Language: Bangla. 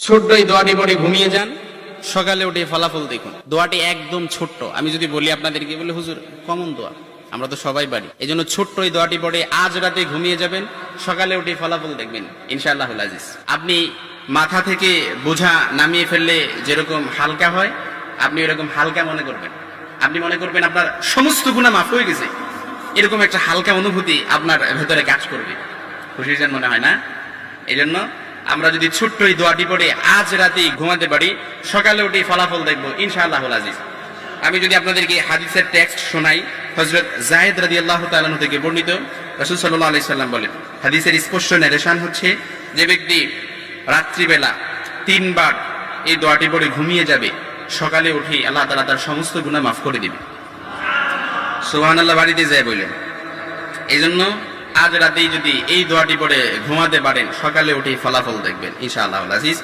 ছোট্ট এই দোয়াটি পড়ে ঘুমিয়ে যান, সকালে উঠে ফলাফল দেখুন। দোয়াটি একদম ছোট্ট, আমি যদি বলি আপনাদেরকে, বলে হুজুর কমন দোয়া, আমরা তো সবাই পারি। এই জন্য ছোট্ট এই দোয়াটি পড়ে আজ রাতে ঘুমিয়ে যাবেন, সকালে উঠে ফলাফল দেখবেন ইনশাআল্লাহুল আজিজ। আপনি মাথা থেকে বোঝা নামিয়ে ফেললে যেরকম হালকা হয়, আপনি এরকম হালকা মনে করবেন। আপনি মনে করবেন আপনার সমস্ত গুনাহ মাফ হয়ে গেছে, এরকম একটা হালকা অনুভূতি আপনার ভেতরে কাজ করবে। খুশির মনে হয় না? এই জন্য আমরা যদি ছোট্ট এই দোয়াটি পড়ে আজ রাতে ঘুমাতে পারি, সকালে উঠে ফলাফল দেখবো ইনশাআল্লাহুল আজিজ। আমি যদি আপনাদেরকে হাদিসের টেক্সট শোনাই, হযরত যায়েদ রাদিয়াল্লাহু তাআলা আনহু থেকে বর্ণিত, রাসূল সাল্লাল্লাহু আলাইহি সাল্লাম বলেন, হাদিসের স্পষ্ট নারেশন হচ্ছে, যে ব্যক্তি রাত্রিবেলা 3 বার এই দোয়াটি পড়ে ঘুমিয়ে যাবে, সকালে উঠে আল্লাহ তাআলা তার সমস্ত গুনাহ মাফ করে দিবে। সুবহানাল্লাহ বাড়িতে যায় বলেন। এই জন্য আজ রাতেই যদি এই দোয়াটি পড়ে ঘুমাতে পারেন, সকালে উঠে ফলাফল দেখবেন ইনশাআল্লাহুল আজিজ।